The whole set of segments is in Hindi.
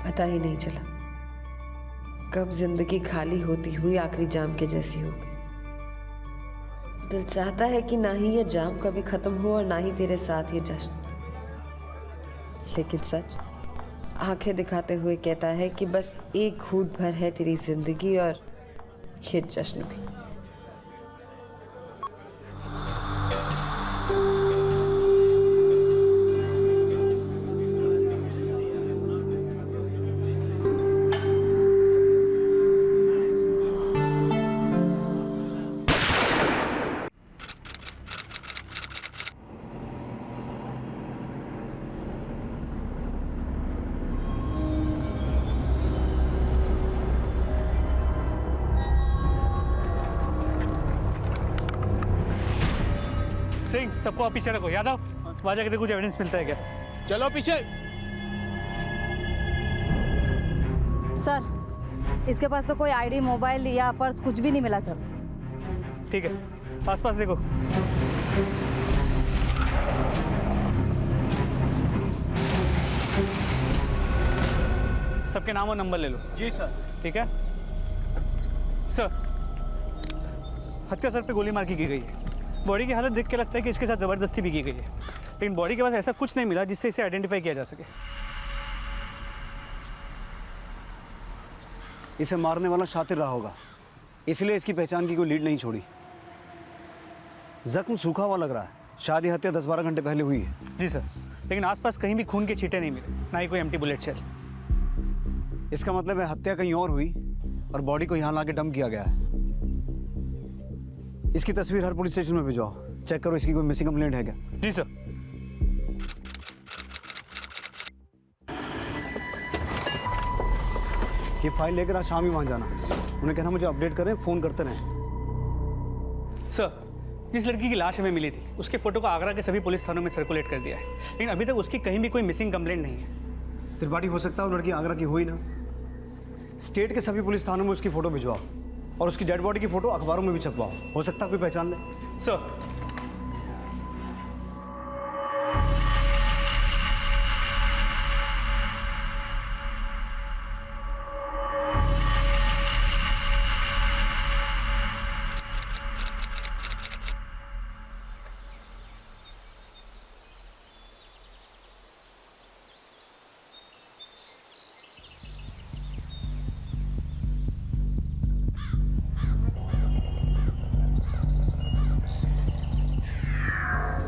पता ही नहीं चला कब जिंदगी खाली होती हुई आखिरी जाम के जैसी हो गई। दिल चाहता है कि ना ही ये जाम कभी खत्म हो और ना ही तेरे साथ ये जश्न, लेकिन सच आंखें दिखाते हुए कहता है कि बस एक घूंट भर है तेरी जिंदगी और ये जश्न भी। सिंह, सबको आप पीछे रखो। यादव, वहां जाके कुछ एविडेंस मिलता है क्या? चलो पीछे। सर, इसके पास तो कोई आईडी, मोबाइल या पर्स कुछ भी नहीं मिला सर। ठीक है, आसपास देखो। सबके नाम और नंबर ले लो। जी सर। ठीक है सर। हत्या सर पे गोली मार की गई है। बॉडी की हालत देख के लगता है कि इसके साथ ज़बरदस्ती भी की गई है, लेकिन बॉडी के पास ऐसा कुछ नहीं मिला जिससे इसे आइडेंटिफाई किया जा सके। इसे मारने वाला शातिर रहा होगा, इसलिए इसकी पहचान की कोई लीड नहीं छोड़ी। जख्म सूखा हुआ लग रहा है, शायद ये हत्या 10-12 घंटे पहले हुई है। जी सर, लेकिन आसपास कहीं भी खून के छींटे नहीं मिले, ना ही कोई एम्प्टी बुलेट शेल। इसका मतलब है हत्या कहीं और हुई और बॉडी को यहाँ लाके डंप किया गया है। इसकी तस्वीर हर पुलिस स्टेशन में भिजवाओ, चेक करो इसकी कोई मिसिंग कंप्लेंट है क्या। जी सर। ये फाइल लेकर आज शाम ही वहाँ जाना, उन्हें कहना मुझे अपडेट करें, फ़ोन करते रहें। सर, जिस लड़की की लाश हमें मिली थी उसके फोटो को आगरा के सभी पुलिस थानों में सर्कुलेट कर दिया है, लेकिन अभी तक उसकी कहीं भी कोई मिसिंग कंप्लेंट नहीं है। त्रिपाठी, हो सकता है वो लड़की आगरा की हुई ना। स्टेट के सभी पुलिस थानों में उसकी फ़ोटो भिजवाओ और उसकी डेड बॉडी की फ़ोटो अखबारों में भी छपवाओ, हो सकता है कोई पहचान ले। सर,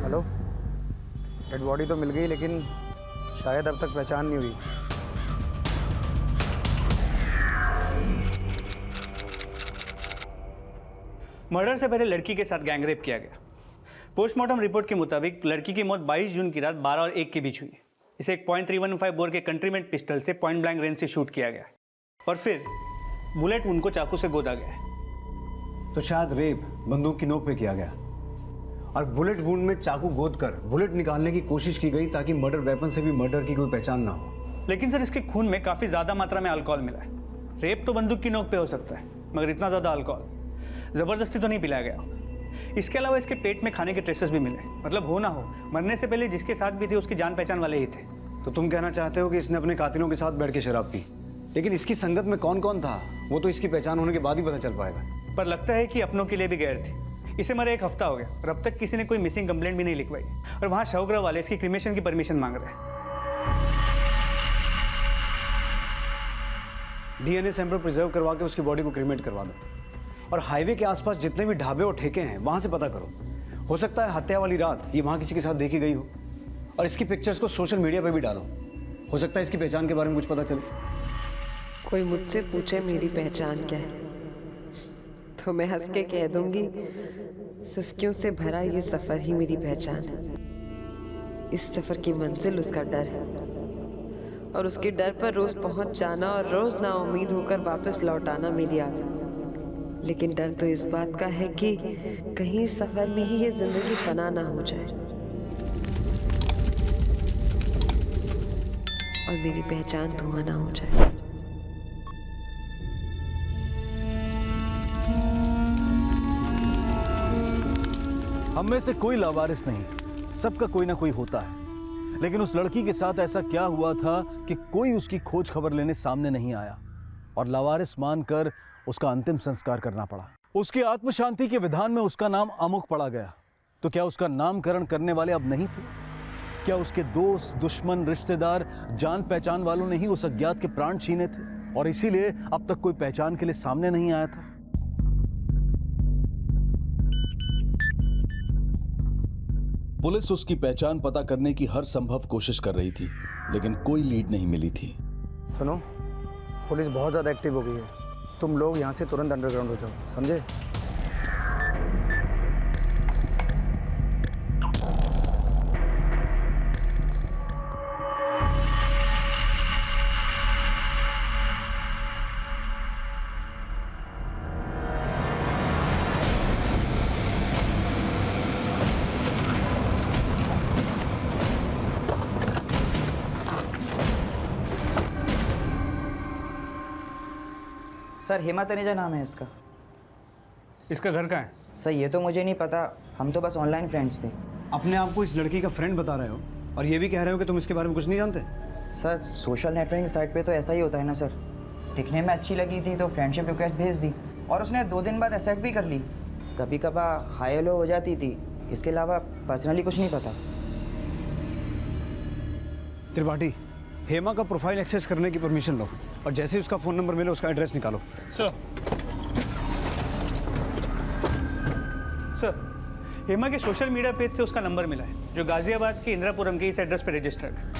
हेलो, डेड बॉडी तो मिल गई लेकिन शायद अब तक पहचान नहीं हुई। मर्डर से पहले लड़की के साथ गैंगरेप किया गया। पोस्टमार्टम रिपोर्ट के मुताबिक लड़की की मौत 22 जून की रात 12 और 1 के बीच हुई। इसे एक .315 बोर के कंट्रीमेंट पिस्टल से पॉइंट ब्लैंक रेंज से शूट किया गया और फिर बुलेट उनको चाकू से गोदा गया है। तो शायद रेप बंदूक की नोक पे किया गया और बुलेट वुंड में चाकू गोद कर बुलेट निकालने की कोशिश की गई ताकि मर्डर वेपन से भी मर्डर की कोई पहचान ना हो। लेकिन सर, इसके खून में काफ़ी ज़्यादा मात्रा में अल्कोहल मिला है। रेप तो बंदूक की नोक पे हो सकता है, मगर इतना ज़्यादा अल्कोहल ज़बरदस्ती तो नहीं पिलाया गया। इसके अलावा इसके पेट में खाने के ट्रेसेस भी मिले, मतलब हो ना हो मरने से पहले जिसके साथ भी थे उसकी जान पहचान वाले ही थे। तो तुम कहना चाहते हो कि इसने अपने कातिलों के साथ बैठ के शराब पी, लेकिन इसकी संगत में कौन कौन था वो तो इसकी पहचान होने के बाद ही पता चल पाएगा। पर लगता है कि अपनों के लिए भी गैर थी। इसे मरे 1 हफ्ता हो गया और अब तक किसी ने कोई मिसिंग कंप्लेंट भी नहीं लिखवाई, और वहाँ शवगृह वाले इसकी क्रिमेशन की परमिशन मांग रहे हैं। डीएनए सैंपल प्रिजर्व करवा के उसकी बॉडी को क्रीमेट करवा दो और हाईवे के आसपास जितने भी ढाबे और ठेके हैं वहां से पता करो। हो सकता है हत्या वाली रात ये वहां किसी के साथ देखी गई हो और इसकी पिक्चर्स को सोशल मीडिया पे भी डालो। हो सकता है इसकी पहचान के बारे में कुछ पता चले। कोई मुझसे पूछे मेरी पहचान क्या है तो मैं हंस के कह दूंगी, सिसकियों से भरा ये सफ़र ही मेरी पहचान है। इस सफ़र की मंजिल उसका डर है और उसके डर पर रोज़ पहुंच जाना और रोज़ ना उम्मीद होकर वापस लौट आना मेरी आदत। लेकिन डर तो इस बात का है कि कहीं इस सफ़र में ही ये ज़िंदगी फना ना हो जाए और मेरी पहचान धुआं ना हो जाए। हम में से कोई लावारिस नहीं, सबका कोई ना कोई होता है। लेकिन उस लड़की के साथ ऐसा क्या हुआ था कि कोई उसकी खोज खबर लेने सामने नहीं आया और लावारिस मानकर उसका अंतिम संस्कार करना पड़ा। उसकी आत्मशांति के विधान में उसका नाम अमुक पड़ा गया। तो क्या उसका नामकरण करने वाले अब नहीं थे? क्या उसके दोस्त, दुश्मन, रिश्तेदार, जान पहचान वालों ने ही उस अज्ञात के प्राण छीने थे और इसीलिए अब तक कोई पहचान के लिए सामने नहीं आया था? पुलिस उसकी पहचान पता करने की हर संभव कोशिश कर रही थी, लेकिन कोई लीड नहीं मिली थी। सुनो, पुलिस बहुत ज़्यादा एक्टिव हो गई है। तुम लोग यहाँ से तुरंत अंडरग्राउंड हो जाओ, समझे? सर हेमा तनेजा नाम है इसका। इसका घर कहाँ है? सर ये तो मुझे नहीं पता, हम तो बस ऑनलाइन फ्रेंड्स थे। अपने आप को इस लड़की का फ्रेंड बता रहे हो और ये भी कह रहे हो कि तुम इसके बारे में कुछ नहीं जानते? सर सोशल नेटवर्किंग साइट पे तो ऐसा ही होता है ना सर। दिखने में अच्छी लगी थी तो फ्रेंडशिप रिक्वेस्ट भेज दी और उसने 2 दिन बाद एक्सेप्ट भी कर ली। कभी कभार हाई हेलो हो जाती थी, इसके अलावा पर्सनली कुछ नहीं पता। त्रिपाठी, हेमा का प्रोफाइल एक्सेस करने की परमिशन लो और जैसे ही उसका फ़ोन नंबर मिले उसका एड्रेस निकालो। सर, हेमा के सोशल मीडिया पेज से उसका नंबर मिला है जो गाजियाबाद के इंदिरापुरम के इस एड्रेस पे रजिस्टर्ड है।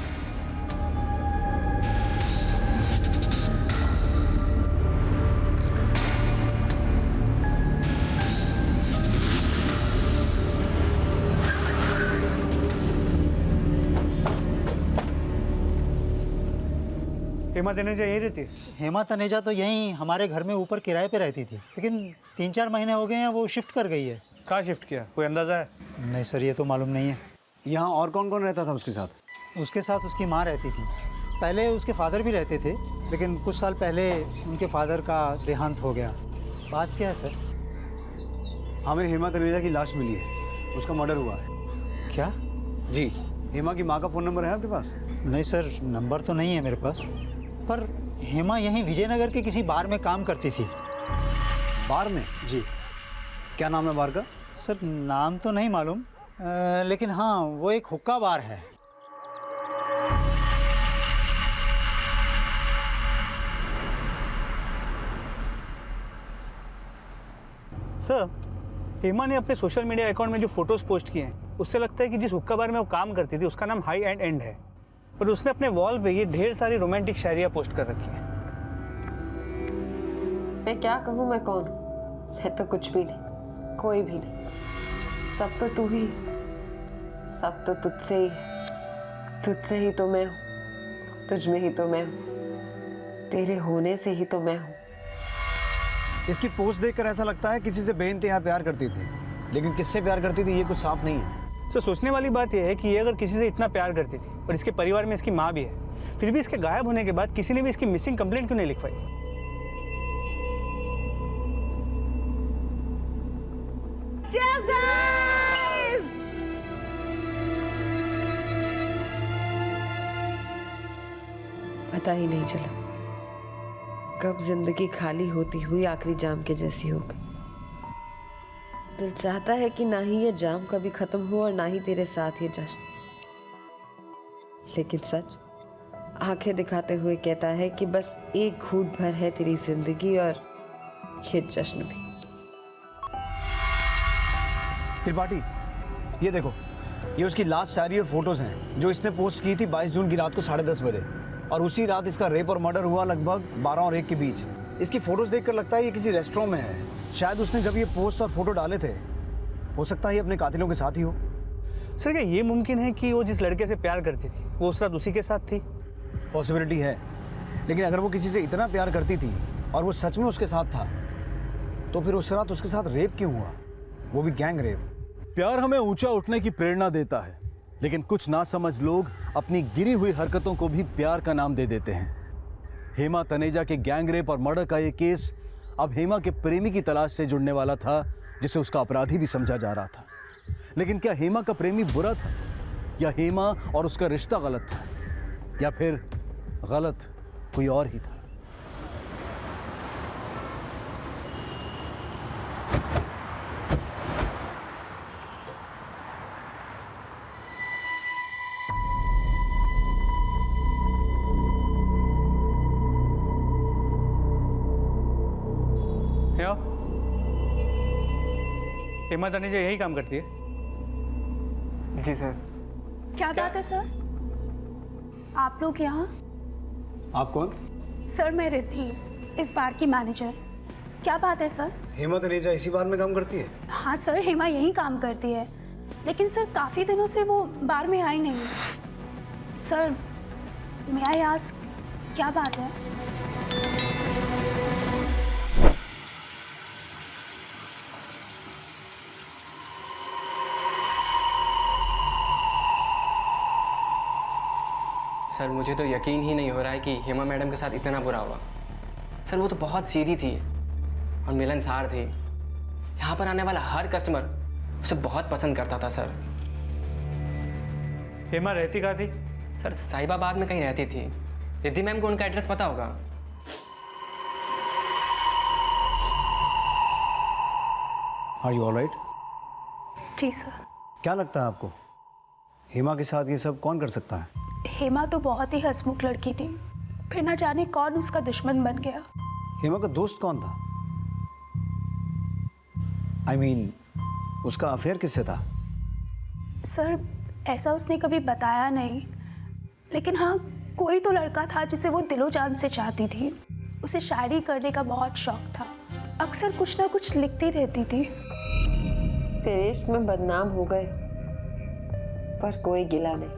हेमा तनेजा यही रहती है? हेमा तनेजा तो यहीं हमारे घर में ऊपर किराए पे रहती थी, लेकिन 3-4 महीने हो गए हैं वो शिफ्ट कर गई है। कहाँ शिफ्ट किया, कोई अंदाज़ा है? नहीं सर, ये तो मालूम नहीं है। यहाँ और कौन कौन रहता था उसके साथ? उसके साथ उसकी माँ रहती थी। पहले उसके फादर भी रहते थे, लेकिन कुछ साल पहले उनके फादर का देहांत हो गया। बात क्या है सर? हमें हेमा तनेजा की लाश मिली है, उसका मर्डर हुआ है। क्या? जी। हेमा की माँ का फ़ोन नंबर है आपके पास? नहीं सर, नंबर तो नहीं है मेरे पास, पर हेमा यहीं विजयनगर के किसी बार में काम करती थी। बार में? जी। क्या नाम है बार का? सर नाम तो नहीं मालूम, लेकिन हाँ वो एक हुक्का बार है। सर, हेमा ने अपने सोशल मीडिया अकाउंट में जो फोटोज़ पोस्ट किए हैं उससे लगता है कि जिस हुक्का बार में वो काम करती थी उसका नाम हाई एंड एंड है, पर उसने अपने वॉल पे ये ढेर सारी रोमांटिक शायरियाँ पोस्ट कर रखी हैं। मैं क्या कहूँ, मैं कौन हूँ? मैं तो कुछ भी नहीं, कोई भी नहीं। सब तो तू ही, सब तो तुझसे ही है। तुझसे ही तो मैं हूँ, तुझ में ही तो मैं हूँ, तेरे होने से ही तो मैं हूँ। इसकी पोस्ट देखकर ऐसा लगता है किसी से बेइंतहा प्यार करती थी, लेकिन किससे प्यार करती थी ये कुछ साफ नहीं है। तो सोचने वाली बात यह है कि ये अगर किसी से इतना प्यार करती थी और इसके परिवार में इसकी माँ भी है, फिर भी इसके गायब होने के बाद किसी ने भी इसकी मिसिंग कंप्लेंट क्यों नहीं लिखवाई? पता ही नहीं चला कब जिंदगी खाली होती हुई आखिरी जाम के जैसी हो गई। दिल चाहता है कि ना ही ये जाम कभी खत्म हो और ना ही तेरे साथ ये जश्न, लेकिन सच आंखें दिखाते हुए कहता है कि बस एक घूंट भर है तेरी जिंदगी और ये जश्न भी। त्रिपाठी, ये देखो, ये उसकी लास्ट शायरी और फोटोज हैं जो इसने पोस्ट की थी 22 जून की रात को 10:30 बजे, और उसी रात इसका रेप और मर्डर हुआ लगभग 12 और 1 के बीच। इसकी फोटोज देखकर लगता है ये किसी रेस्टोरेंट में है। शायद उसने जब ये पोस्ट और फोटो डाले थे, हो सकता है ये अपने कातिलों के साथ ही हो। सर, क्या ये मुमकिन है कि वो जिस लड़के से प्यार करती थी वो उस रात उसी के साथ थी? पॉसिबिलिटी है, लेकिन अगर वो किसी से इतना प्यार करती थी और वो सच में उसके साथ था, तो फिर उस रात उसके साथ रेप क्यों हुआ, वो भी गैंग रेप? प्यार हमें ऊंचा उठने की प्रेरणा देता है, लेकिन कुछ नासमझ लोग अपनी गिरी हुई हरकतों को भी प्यार का नाम दे देते हैं। हेमा तनेजा के गैंग रेप और मर्डर का ये केस अब हेमा के प्रेमी की तलाश से जुड़ने वाला था, जिसे उसका अपराधी भी समझा जा रहा था। लेकिन क्या हेमा का प्रेमी बुरा था या हेमा और उसका रिश्ता गलत था, या फिर गलत कोई और ही था। क्या हेमा तनेजा यही काम करती है? जी सर। क्या बात है सर? आप लोग यहाँ? आप कौन? सर मैं रिद्धि, इस बार की मैनेजर। क्या बात है सर? हेमा तनेजा इसी बार में काम करती है? हाँ सर, हेमा यही काम करती है, लेकिन सर काफ़ी दिनों से वो बार में आई नहीं। सर may I ask क्या बात है? सर मुझे तो यकीन ही नहीं हो रहा है कि हेमा मैडम के साथ इतना बुरा हुआ। सर वो तो बहुत सीधी थी और मिलनसार थी। यहाँ पर आने वाला हर कस्टमर उसे बहुत पसंद करता था सर। हेमा रहती कहाँ थी? सर साहिबाबाद में कहीं रहती थी। रिद्धि मैम को उनका एड्रेस पता होगा। Are you alright? जी सर। क्या लगता है आपको हेमा के साथ ये सब कौन कर सकता है? हेमा तो बहुत ही हंसमुख लड़की थी, फिर ना जाने कौन उसका दुश्मन बन गया। हेमा का दोस्त कौन था? I mean, उसका अफेयर किससे था? सर ऐसा उसने कभी बताया नहीं, लेकिन हाँ कोई तो लड़का था जिसे वो दिलो जान से चाहती थी। उसे शायरी करने का बहुत शौक था, अक्सर कुछ ना कुछ लिखती रहती थी। तेरे इश्क में बदनाम हो गए, पर कोई गिला नहीं,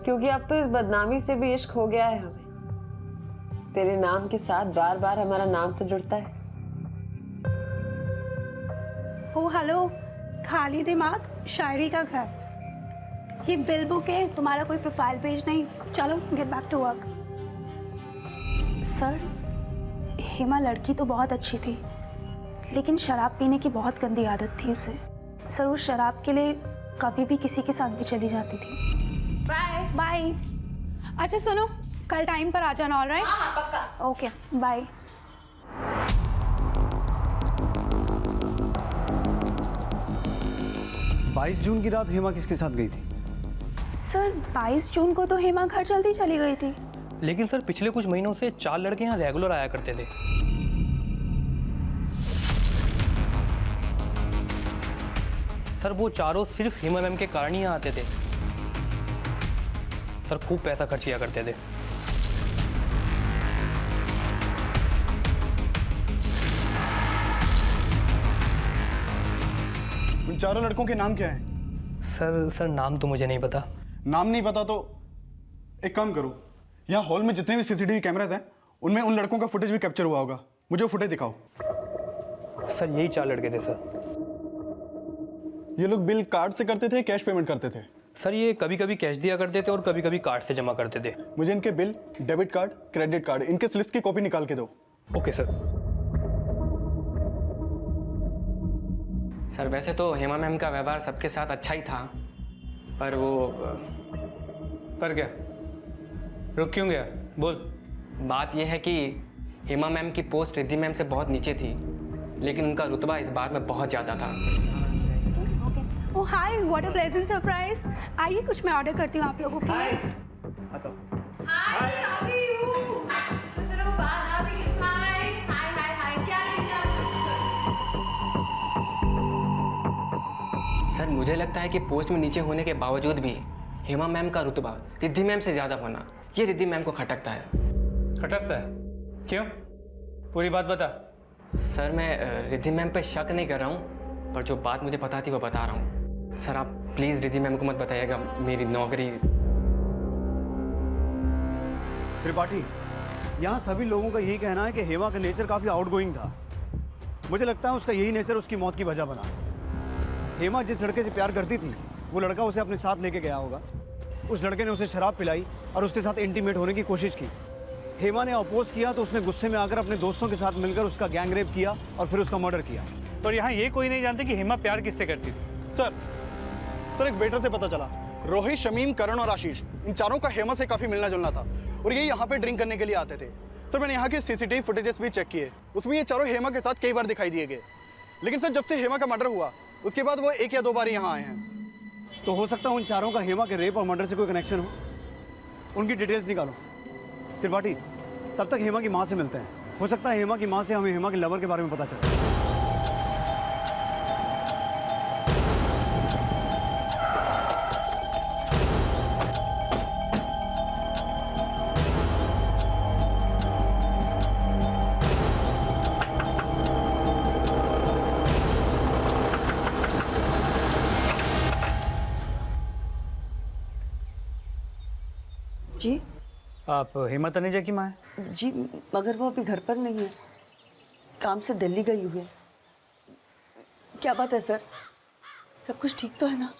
क्योंकि अब तो इस बदनामी से भी इश्क हो गया है हमें। तेरे नाम के साथ बार बार हमारा नाम तो जुड़ता है। ओ हेलो, खाली दिमाग शायरी का घर। ये बिल बुक है, तुम्हारा कोई प्रोफाइल पेज नहीं। चलो get back to work. Sir Hema लड़की तो बहुत अच्छी थी, लेकिन शराब पीने की बहुत गंदी आदत थी उसे। सर वो शराब के लिए कभी भी किसी के साथ भी चली जाती थी। Bye bye. अच्छा सुनो, कल टाइम पर आ जाना। ऑलराइट? हाँ पक्का। Okay bye. 22 जून की रात हेमा किसके साथ गई थी? सर 22 जून को तो हेमा घर जल्दी चली गई थी। लेकिन सर पिछले कुछ महीनों से 4 लड़के यहाँ रेगुलर आया करते थे। सर वो चारों सिर्फ हेमा मैम के कारण ही यहाँ आते थे। सर खूब पैसा खर्च किया करते थे। उन चारों लड़कों के नाम क्या हैं? सर नाम तो मुझे नहीं पता। नाम नहीं पता तो एक काम करो, यहाँ हॉल में जितने भी सीसीटीवी कैमराज हैं उनमें उन लड़कों का फुटेज भी कैप्चर हुआ होगा। मुझे वो फुटेज दिखाओ। सर यही 4 लड़के थे सर। ये लोग बिल कार्ड से करते थे, कैश पेमेंट करते थे? सर ये कभी कभी कैश दिया करते थे और कभी कभी कार्ड से जमा करते थे। मुझे इनके bill, debit card, credit card, इनके स्लिप्स की कॉपी निकाल के दो। Okay sir. सर वैसे तो हेमा मैम का व्यवहार सबके साथ अच्छा ही था, पर वो पर क्या? रुक क्यों गया? बोल। बात यह है कि हेमा मैम की पोस्ट रिद्धि मैम से बहुत नीचे थी, लेकिन उनका रुतबा इस बार में बहुत ज़्यादा था। ओह हाय, व्हाट अ प्लेजेंट सरप्राइज। आइए कुछ मैं ऑर्डर करती हूँ आप लोगों के लिए। सर मुझे लगता है कि पोस्ट में नीचे होने के बावजूद भी हेमा मैम का रुतबा रिद्धि मैम से ज़्यादा होना ये रिद्धि मैम को खटकता है। खटकता है? क्यों? पूरी बात बता। सर मैं रिद्धि मैम पे शक नहीं कर रहा हूँ, पर जो बात मुझे पता थी वो बता रहा हूँ। सर आप प्लीज़ रिद्धि मैम को मत बताइएगा मेरी नौकरी। त्रिपाठी, यहाँ सभी लोगों का यही कहना है कि हेमा का नेचर काफ़ी आउटगोइंग था। मुझे लगता है उसका यही नेचर उसकी मौत की वजह बना। हेमा जिस लड़के से प्यार करती थी वो लड़का उसे अपने साथ लेके गया होगा। उस लड़के ने उसे शराब पिलाई और उसके साथ इंटीमेट होने की कोशिश की। हेमा ने अपोज किया तो उसने गुस्से में आकर अपने दोस्तों के साथ मिलकर उसका गैंग रेप किया और फिर उसका मर्डर किया। और यहाँ ये कोई नहीं जानते कि हेमा प्यार किससे करती थी। सर एक वेटर से पता चला रोहित, शमीम, करण और आशीष, इन चारों का हेमा से काफ़ी मिलना जुलना था और ये यहाँ पे ड्रिंक करने के लिए आते थे। सर मैंने यहाँ के सीसीटीवी फुटेजेस भी चेक किए, उसमें ये चारों हेमा के साथ कई बार दिखाई दिए गए। लेकिन सर जब से हेमा का मर्डर हुआ उसके बाद वो 1 या 2 बार यहाँ आए हैं। तो हो सकता है उन चारों का हेमा के रेप और मर्डर से कोई कनेक्शन हो। उनकी डिटेल्स निकालो। त्रिपाठी, तब तक हेमा की माँ से मिलते हैं। हो सकता है हेमा की माँ से हमें हेमा के लवर के बारे में पता चले। जी आप हेमा तनेजा की माँ हैं? जी, मगर वो अभी घर पर नहीं है, काम से दिल्ली गई हुई है। क्या बात है सर, सब कुछ ठीक तो है ना?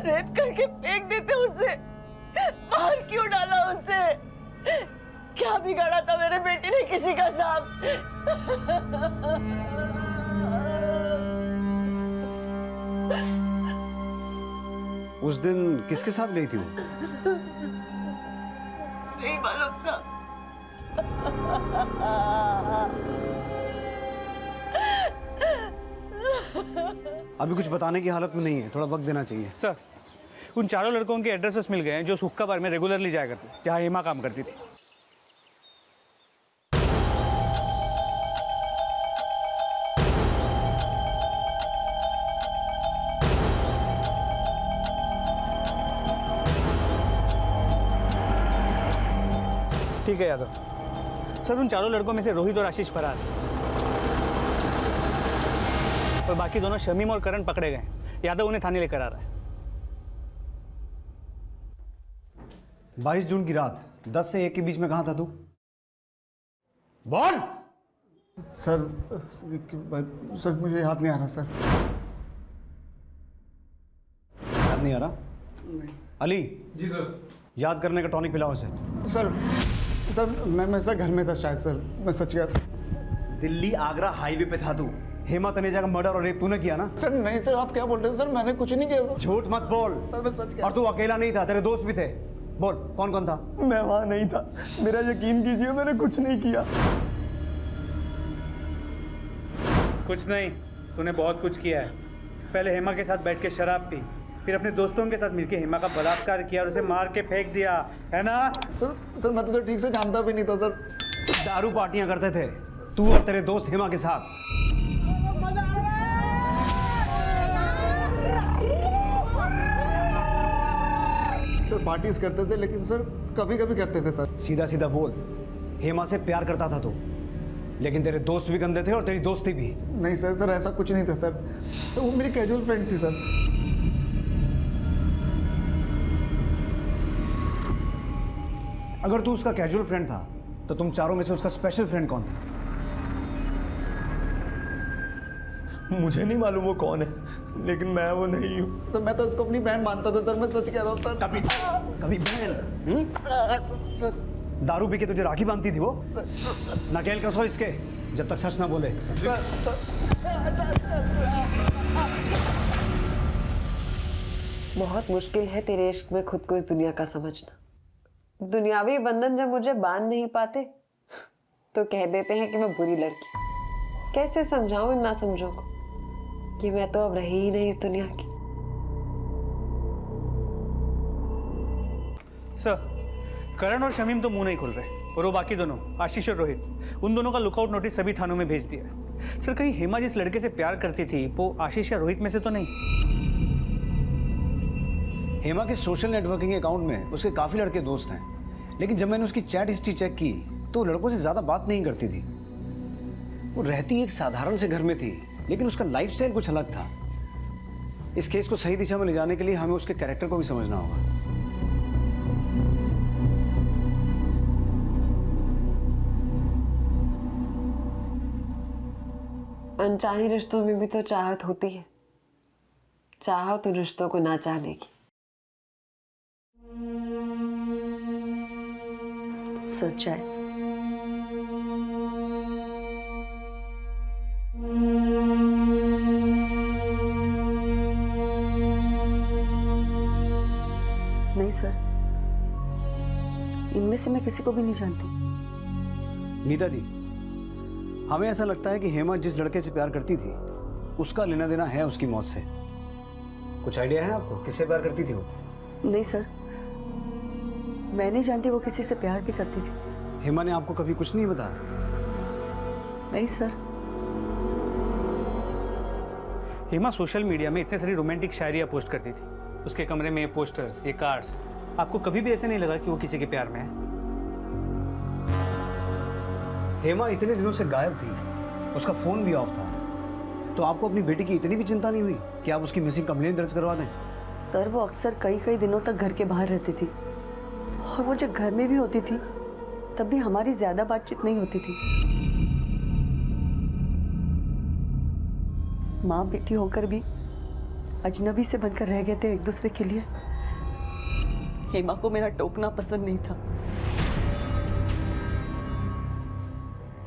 रेप करके फेंक देते उसे, बाहर क्यों डाला उसे? क्या बिगाड़ा था मेरे बेटी ने किसी का साथ? उस दिन किसके साथ गई थी वो? नहीं मालूम साहब। अभी कुछ बताने की हालत में नहीं है, थोड़ा वक्त देना चाहिए। सर उन चारों लड़कों के एड्रेसेस मिल गए हैं जो उस हुक्का बार में रेगुलरली जाया करते, जहाँ हेमा काम करती थी। ठीक है यादव सर, उन चारों लड़कों में से रोहित और आशीष फरार हैं और बाकी दोनों शमीम और करण पकड़े गए। यादव उन्हें थाने लेकर आ रहा है। 22 जून की रात 10 से 1 के बीच में कहाँ था तू? बोल। सर मुझे याद नहीं आ रहा सर। याद नहीं आ रहा? नहीं। अली। जी सर। याद करने का टॉनिक पिलाओ उसे। सर मैं सर घर में था शायद सर, मैं सच कह। दिल्ली आगरा हाईवे पे था तू। हेमा तनेजा का मर्डर और रेप तूने किया ना? सर नहीं सर, आप क्या बोल रहे हो सर? मैंने कुछ नहीं किया सर। झूठ मत बोल। सर मैं सच कह। और तू अकेला नहीं था, तेरे दोस्त भी थे। बोल कौन कौन था? मैं वहां नहीं था, मेरा यकीन कीजिए, मैंने कुछ नहीं किया। कुछ नहीं, तूने बहुत कुछ किया है। पहले हेमा के साथ बैठ के शराब पी, फिर अपने दोस्तों के साथ मिलकर हेमा का बलात्कार किया और उसे मार के फेंक दिया, है ना? सर मैं तो सर ठीक से जानता भी नहीं था सर। दारू पार्टियां करते थे तू और तेरे दोस्त हेमा के साथ। सर पार्टीज करते थे, लेकिन सर कभी कभी करते थे सर। सीधा सीधा बोल, हेमा से प्यार करता था तू, लेकिन तेरे दोस्त भी गंदे थे और तेरी दोस्ती भी। नहीं सर ऐसा कुछ नहीं था सर, तो वो मेरी कैजुअल फ्रेंड थी सर। अगर तू उसका कैजुअल फ्रेंड था तो तुम चारों में से उसका स्पेशल फ्रेंड कौन था? मुझे नहीं मालूम वो कौन है, लेकिन मैं वो नहीं हूँ सर। मैं तो उसको अपनी बहन मानता था सर, मैं सच कह रहा हूँ सर। कभी बहन? सर दारू पी के तुझे राखी बांधती थी वो? नकेल कसो इसके जब तक सच ना बोले। बहुत मुश्किल है तेरे इश्क में खुद को इस दुनिया का समझना। दुनियावी बंधन जब मुझे बांध नहीं पाते तो कह देते हैं कि मैं बुरी लड़की। कैसे समझाऊं इन नासमझों को कि मैं तो अब रही ही नहीं इस दुनिया की। सर करण और शमीम तो मुंह नहीं खोल रहे, और वो बाकी दोनों आशीष और रोहित, उन दोनों का लुकआउट नोटिस सभी थानों में भेज दिया है। सर कहीं हेमा जिस लड़के से प्यार करती थी वो आशीष या रोहित में से तो नहीं? हेमा के सोशल नेटवर्किंग अकाउंट में उसके काफ़ी लड़के दोस्त हैं, लेकिन जब मैंने उसकी चैट हिस्ट्री चेक की तो लड़कों से ज़्यादा बात नहीं करती थी। वो रहती एक साधारण से घर में थी, लेकिन उसका लाइफस्टाइल कुछ अलग था। इस केस को सही दिशा में ले जाने के लिए हमें उसके कैरेक्टर को भी समझना होगा। अनचाही रिश्तों में भी तो चाहत होती है, चाहो तो रिश्तों को ना चाहने की। सच है। नहीं सर, इनमें से मैं किसी को भी नहीं जानती। नीता जी, हमें ऐसा लगता है कि हेमा जिस लड़के से प्यार करती थी उसका लेना देना है उसकी मौत से। कुछ आइडिया है आपको किससे प्यार करती थी वो? नहीं सर, मैं नहीं जानती वो किसी से प्यार भी करती थी। हेमा ने आपको कभी कुछ नहीं बताया? नहीं सर। हेमा सोशल मीडिया में इतने सारी रोमांटिक शायरियाँ पोस्ट करती थी, उसके कमरे में ये पोस्टर्स, ये कार्ड्स। आपको कभी भी ऐसे नहीं लगा कि वो किसी के प्यार में है? हेमा इतने दिनों से गायब थी, उसका फोन भी ऑफ था, तो आपको अपनी बेटी की इतनी भी चिंता नहीं हुई कि आप उसकी मिसिंग कंप्लेंट दर्ज करवा दें? सर वो अक्सर कई कई दिनों तक घर के बाहर रहती थी, और वो जब घर में भी होती थी तब भी हमारी ज्यादा बातचीत नहीं होती थी। माँ बेटी होकर भी अजनबी से बनकर रह गए थे एक दूसरे के लिए। हेमा को मेरा टोकना पसंद नहीं था,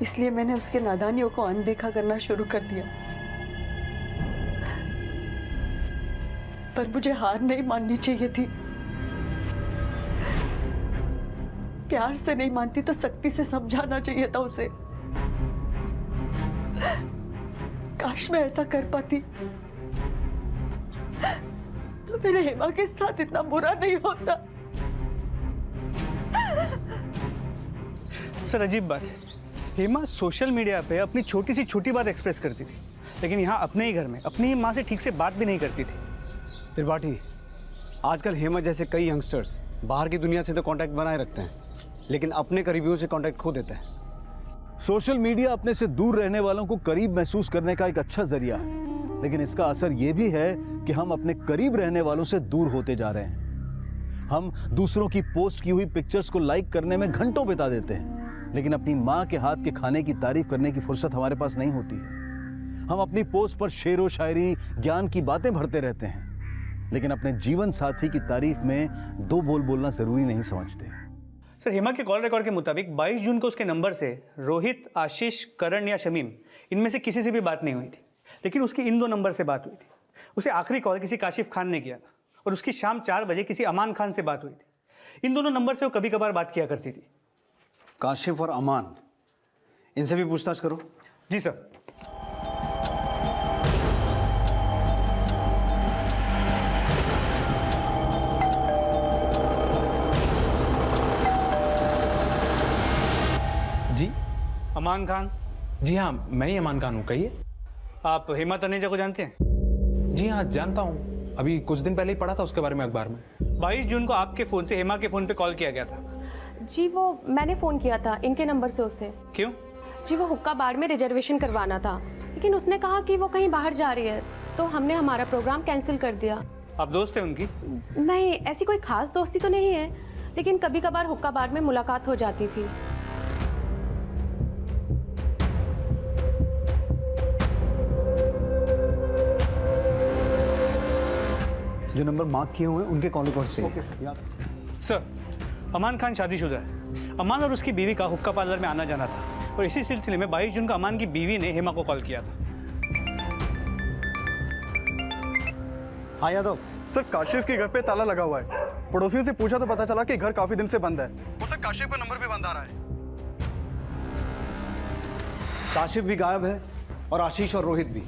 इसलिए मैंने उसके नादानियों को अनदेखा करना शुरू कर दिया। पर मुझे हार नहीं माननी चाहिए थी। प्यार से नहीं मानती तो सख्ती से समझाना चाहिए था उसे। काश मैं ऐसा कर पाती तो मेरे हेमा के साथ इतना बुरा नहीं होता। सर अजीब बात है, हेमा सोशल मीडिया पे अपनी छोटी सी छोटी बात एक्सप्रेस करती थी, लेकिन यहाँ अपने ही घर में अपनी ही माँ से ठीक से बात भी नहीं करती थी। त्रिपाठी, आजकल हेमा जैसे कई यंगस्टर्स बाहर की दुनिया से तो कांटेक्ट बनाए रखते हैं, लेकिन अपने करीबियों से कांटेक्ट खो देते हैं। सोशल मीडिया अपने से दूर रहने वालों को करीब महसूस करने का एक अच्छा जरिया है, लेकिन इसका असर यह भी है कि हम अपने करीब रहने वालों से दूर होते जा रहे हैं। हम दूसरों की पोस्ट की हुई पिक्चर्स को लाइक करने में घंटों बिता देते हैं, लेकिन अपनी माँ के हाथ के खाने की तारीफ करने की फुर्सत हमारे पास नहीं होती है। हम अपनी पोस्ट पर शेरो शायरी, ज्ञान की बातें भरते रहते हैं, लेकिन अपने जीवन साथी की तारीफ में दो बोल बोलना जरूरी नहीं समझते। सर हेमा के कॉल रिकॉर्ड के मुताबिक 22 जून को उसके नंबर से रोहित, आशीष, करण या शमीम इनमें से किसी से भी बात नहीं हुई थी, लेकिन उसकी इन दो नंबर से बात हुई थी। उसे आखिरी कॉल किसी काशिफ खान ने किया था और उसकी शाम 4 बजे किसी अमान खान से बात हुई थी। इन दोनों नंबर से वो कभी कभार बात किया करती थी। काशिफ और अमान, इनसे भी पूछताछ करो। जी सर। जी अमान खान? जी हाँ, मैं ही अमान खान हूँ। कहिए। आप हेमा तनेजा को जानते हैं? जी हाँ, जानता हूँ। अभी कुछ दिन पहले ही पढ़ा था उसके बारे में अखबार में। 22 जून को आपके फ़ोन से हेमा के फ़ोन पे कॉल किया गया था। जी वो मैंने फ़ोन किया था इनके नंबर से उसे। क्यों? जी वो हुक्का बार में रिजर्वेशन करवाना था, लेकिन उसने कहा कि वो कहीं बाहर जा रही है, तो हमने हमारा प्रोग्राम कैंसिल कर दिया। आप दोस्त हैं उनकी? नहीं, ऐसी कोई खास दोस्ती तो नहीं है, लेकिन कभी कभार हुक्का बार में मुलाकात हो जाती थी। जो नंबर मार्क किए हुए हैं उनके कॉल रिकॉर्ड से। सर, अमान खान शादीशुदा है। अमान और उसकी बीवी का हुक्का पार्लर में आना जाना था, और इसी सिलसिले में 22 जून को अमान की बीवी ने हेमा को कॉल किया था। हाँ यादव। सर काशिफ के घर पे ताला लगा हुआ है। पड़ोसियों से पूछा तो पता चला कि घर काफी दिन से बंद है। वो सर काशिफ का नंबर भी बंद आ रहा है। काशिफ भी गायब है और आशीष और रोहित भी,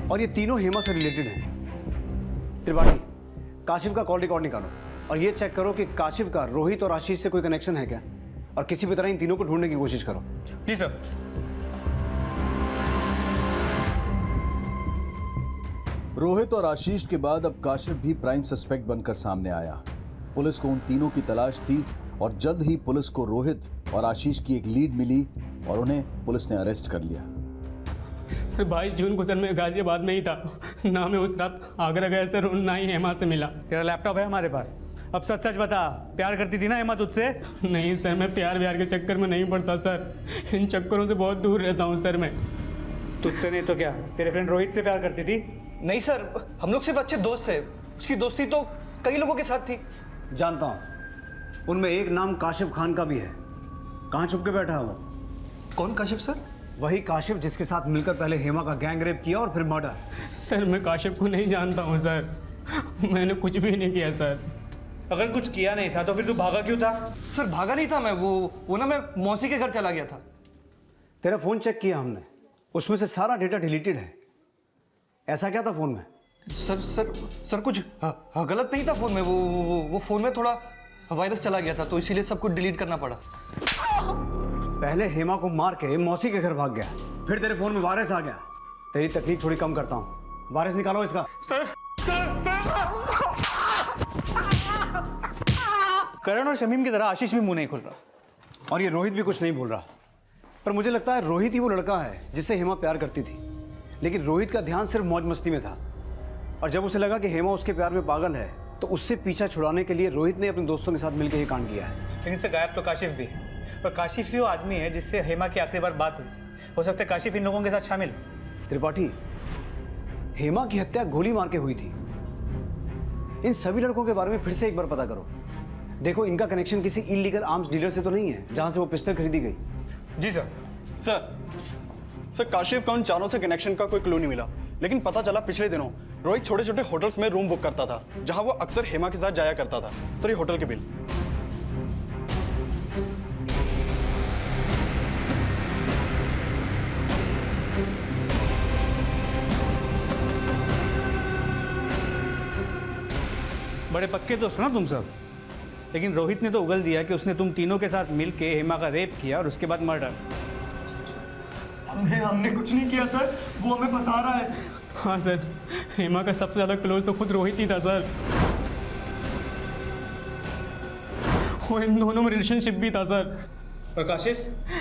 और ये तीनों हेमा से रिलेटेड हैं। त्रिपाठी, काशिफ का कॉल रिकॉर्ड निकालो और ये चेक करो कि काशिफ का रोहित और आशीष से कोई कनेक्शन है क्या, और किसी भी तरह इन तीनों को ढूंढने की कोशिश करो। जी सर। रोहित और आशीष के बाद अब काशिफ भी प्राइम सस्पेक्ट बनकर सामने आया। पुलिस को उन तीनों की तलाश थी और जल्द ही पुलिस को रोहित और आशीष की एक लीड मिली और उन्हें पुलिस ने अरेस्ट कर लिया। सर 22 जून को सर मैं गाजियाबाद में ही था, ना मैं उस रात आगरा गया सर, ना ही हेमा से मिला। तेरा लैपटॉप है हमारे पास, अब सच सच बता, प्यार करती थी ना हेमा तुझसे? नहीं सर, मैं प्यार के चक्कर में नहीं पड़ता सर, इन चक्करों से बहुत दूर रहता हूँ सर मैं। तुझसे नहीं तो क्या, तेरे फ्रेंड रोहित से प्यार करती थी? नहीं सर, हम लोग सिर्फ अच्छे दोस्त थे। उसकी दोस्ती तो कई लोगों के साथ थी। जानता हूँ, उनमें एक नाम काशिफ खान का भी है। कहाँ छुप के बैठा है वो? कौन काशिफ सर? वही काशिफ जिसके साथ मिलकर पहले हेमा का गैंग रेप किया और फिर मर्डर। सर मैं काशिफ को नहीं जानता हूँ सर, मैंने कुछ भी नहीं किया सर। अगर कुछ किया नहीं था तो फिर तू भागा क्यों था? सर भागा नहीं था मैं, वो ना मैं मौसी के घर चला गया था। तेरा फोन चेक किया हमने, उसमें से सारा डेटा डिलीटेड है। ऐसा क्या था फोन में? सर कुछ गलत नहीं था फोन में। वो फोन में थोड़ा वायरस चला गया था तो इसीलिए सब कुछ डिलीट करना पड़ा। पहले हेमा को मार के मौसी के घर भाग गया, फिर तेरे फोन में वायरस आ गया। तेरी तकलीफ थोड़ी कम करता हूँ, वायरस निकालो इसका। करण और शमीम की तरह आशीष भी मुंह नहीं खोल रहा, और ये रोहित भी कुछ नहीं बोल रहा। पर मुझे लगता है रोहित ही वो लड़का है जिससे हेमा प्यार करती थी, लेकिन रोहित का ध्यान सिर्फ मौज मस्ती में था। और जब उसे लगा कि हेमा उसके प्यार में पागल है तो उससे पीछा छुड़ाने के लिए रोहित ने अपने दोस्तों के साथ मिलकर ये कांड किया है। लेकिन से गायब तो काशिफ भी है, और काशिफ ही वो आदमी है जिससे हेमा की आखिरी बार बात हुई। हो सकता है काशिफ इन लोगों के साथ शामिल। त्रिपाठी, हेमा की हत्या गोली मार के हुई थी। इन सभी लड़कों के बारे में फिर से एक बार पता करो। देखो, इनका कनेक्शन किसी इलीगल आर्म्स डीलर से तो नहीं है जहां से वो पिस्टल खरीदी गई। जी सर। सर काशिफ का उन चारों से कनेक्शन का कोई क्लू नहीं मिला, लेकिन पता चला पिछले दिनों रोहित छोटे छोटे होटल्स में रूम बुक करता था जहां वो अक्सर हेमा के साथ जाया करता था। सर ये होटल के बिल। बड़े पक्के दोस्त ना तुम सब, लेकिन रोहित ने तो उगल दिया कि उसने तुम तीनों के साथ मिलके हेमा का रेप किया और उसके बाद मर्डर। हमने कुछ नहीं किया सर, वो हमें फंसा रहा है। हाँ सर, हेमा का सबसे ज़्यादा क्लोज तो खुद रोहित ही था सर। वो इन दोनों में रिलेशनशिप भी था सर। और काशिफ?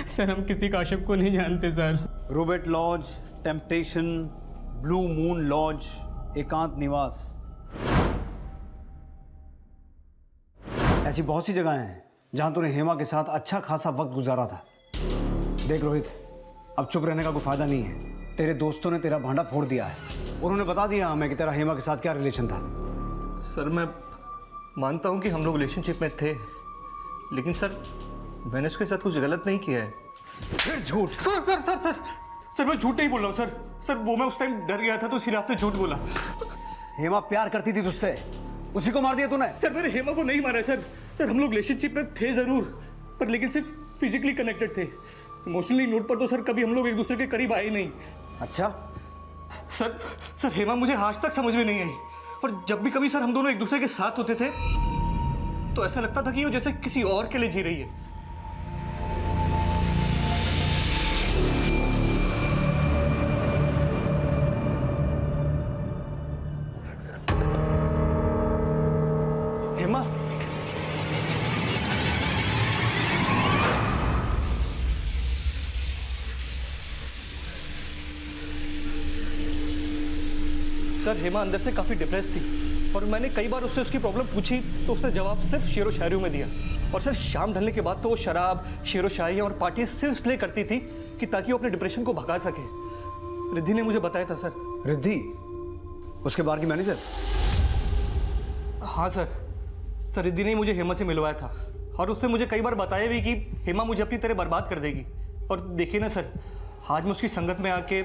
सर हम किसी काशिफ को नहीं जानते सर। रूबेट lodge, temptation, blue moon lodge, Ekant Niwas, ऐसी बहुत सी जगहें हैं जहां तूने हेमा के साथ अच्छा खासा वक्त गुजारा था। देख रोहित, अब चुप रहने का कोई फायदा नहीं है। तेरे दोस्तों ने तेरा भांडा फोड़ दिया है, उन्होंने बता दिया हमें कि तेरा हेमा के साथ क्या रिलेशन था। सर मैं मानता हूँ कि हम लोग रिलेशनशिप में थे, लेकिन सर मैंने उसके साथ कुछ गलत नहीं किया है। फिर झूठ? सर मैं झूठ नहीं बोल रहा हूँ सर वो मैं उस टाइम डर गया था तो इसीलिए आपने झूठ बोला। हेमा प्यार करती थी तुझसे, उसी को मार दिया तूने? सर मैंने हेमा को नहीं मारा है सर हम लोग रिलेशनशिप में थे जरूर, पर लेकिन सिर्फ फिजिकली कनेक्टेड थे। इमोशनली नोट पर तो सर कभी हम लोग एक दूसरे के करीब आए नहीं। अच्छा? सर हेमा मुझे आज तक समझ में नहीं आई, और जब भी कभी सर हम दोनों एक दूसरे के साथ होते थे तो ऐसा लगता था कि वो जैसे किसी और के लिए जी रही है। हेमा, सर हेमा अंदर से काफी डिप्रेस थी, और मैंने कई बार उससे उसकी प्रॉब्लम पूछी तो उसने जवाब सिर्फ शेरो शायरियों में दिया। और सर शाम ढलने के बाद तो वो शराब, शेरो शायरियाँ और पार्टी सिर्फ इसलिए करती थी कि ताकि वो अपने डिप्रेशन को भगा सके। रिद्धि ने मुझे बताया था सर। रिद्धि? उसके बार की मैनेजर? हाँ सर रिद्धि ने मुझे हेमा से मिलवाया था, और उससे मुझे कई बार बताया भी कि हेमा मुझे अपनी तरह बर्बाद कर देगी। और देखिए ना सर, आज मैं उसकी संगत में आके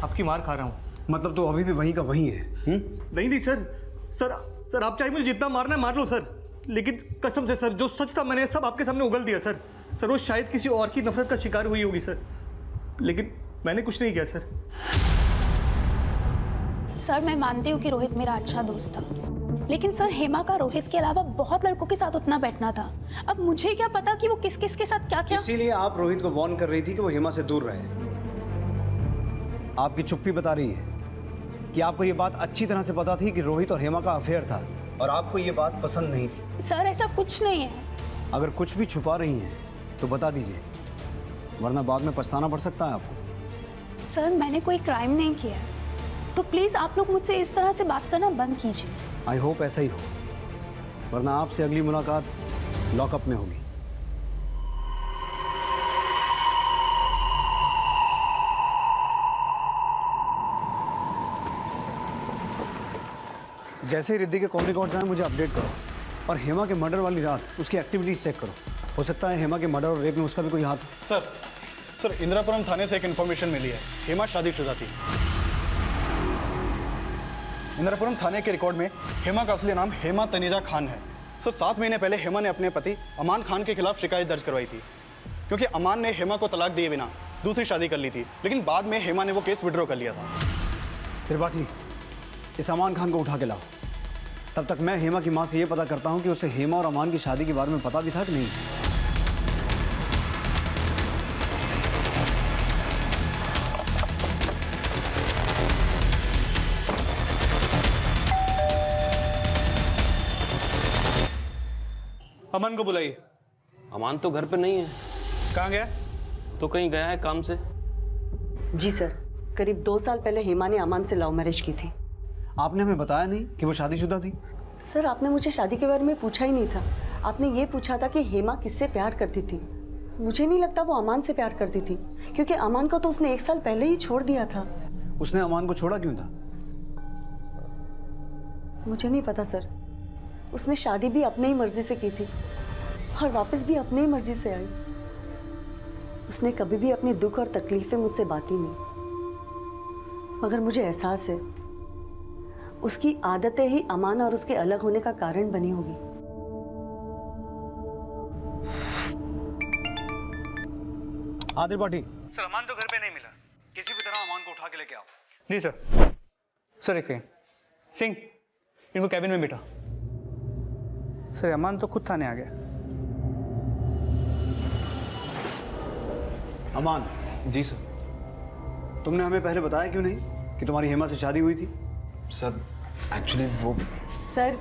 आपकी मार खा रहा हूँ। मतलब तो अभी भी वहीं का वहीं है? नहीं सर आप चाहे मुझे जितना मारना है मार लो सर, लेकिन कसम से सर जो सच था मैंने सब आपके सामने उगल दिया सर। वो शायद किसी और की नफरत का शिकार हुई होगी सर, लेकिन मैंने कुछ नहीं किया सर। सर मैं मानती हूँ कि रोहित मेरा अच्छा दोस्त था, लेकिन सर हेमा का रोहित के अलावा बहुत लड़कों के साथ उठना बैठना था। अब मुझे क्या पता कि वो किस किस के साथ क्या क्या। इसीलिए आप रोहित को वार्न कर रही थी कि वो हेमा से दूर रहे। आपकी चुप्पी बता रही है कि आपको ये बात अच्छी तरह से पता थी कि रोहित और हेमा का अफेयर था, और आपको ये बात पसंद नहीं थी। सर ऐसा कुछ नहीं है। अगर कुछ भी छुपा रही हैं तो बता दीजिए, वरना बाद में पछताना पड़ सकता है आपको। सर मैंने कोई क्राइम नहीं किया है, तो प्लीज आप लोग मुझसे इस तरह से बात करना बंद कीजिए। आई होप ऐसा ही हो, वरना आपसे अगली मुलाकात लॉकअप में होगी। जैसे ही रिद्धि के कॉल रिकॉर्ड आए मुझे अपडेट करो, और हेमा के मर्डर वाली रात उसकी एक्टिविटीज चेक करो। हो सकता है हेमा के मर्डर और रेप में उसका भी कोई हाथ हो। सर इंदिरापुरम थाने से एक इन्फॉर्मेशन मिली है, हेमा शादीशुदा थी। इंदिरापुरम थाने के रिकॉर्ड में हेमा का असली नाम हेमा तनीजा खान है। सर 7 महीने पहले हेमा ने अपने पति अमान खान के खिलाफ शिकायत दर्ज करवाई थी, क्योंकि अमान ने हेमा को तलाक दिए बिना दूसरी शादी कर ली थी, लेकिन बाद में हेमा ने वो केस विड्रॉ कर लिया था। त्रिपाठी, इस अमान खान को उठा के लाओ। तब तक मैं हेमा की माँ से ये पता करता हूँ कि उसे हेमा और अमान की शादी के बारे में पता भी था कि नहीं। अमन को बुलाइए। अमान तो घर पे नहीं है। कहाँ गया? तो कहीं गया है काम से। जी सर, करीब 2 साल पहले हेमा ने अमान से लव मैरिज की थी। आपने हमें बताया नहीं कि वो शादीशुदा थी? सर आपने मुझे शादी के बारे में पूछा ही नहीं था। आपने ये पूछा था कि हेमा किससे प्यार करती थी। मुझे नहीं लगता वो अमान से प्यार करती थी, क्योंकि अमान को तो उसने 1 साल पहले ही छोड़ दिया था। उसने अमान को छोड़ा क्यों था? मुझे नहीं पता सर। उसने शादी भी अपने ही मर्जी से की थी और वापस भी अपने ही मर्जी से आई। उसने कभी भी अपनी दुख और तकलीफें मुझसे बांटी नहीं, मगर मुझे एहसास है उसकी आदतें ही अमान और उसके अलग होने का कारण बनी होगी। आदिल पाठी। सर अमान तो घर पे नहीं मिला। किसी भी तरह अमान को उठा के लेके आओ। जी सर। सर एक सेकंड। सिंह, इनको कैबिन में बिठा। सर अमान तो खुद थाने आ गया। अमान। जी सर। तुमने हमें पहले बताया क्यों नहीं कि तुम्हारी हेमा से शादी हुई थी? सर एक्चुअली वो सर,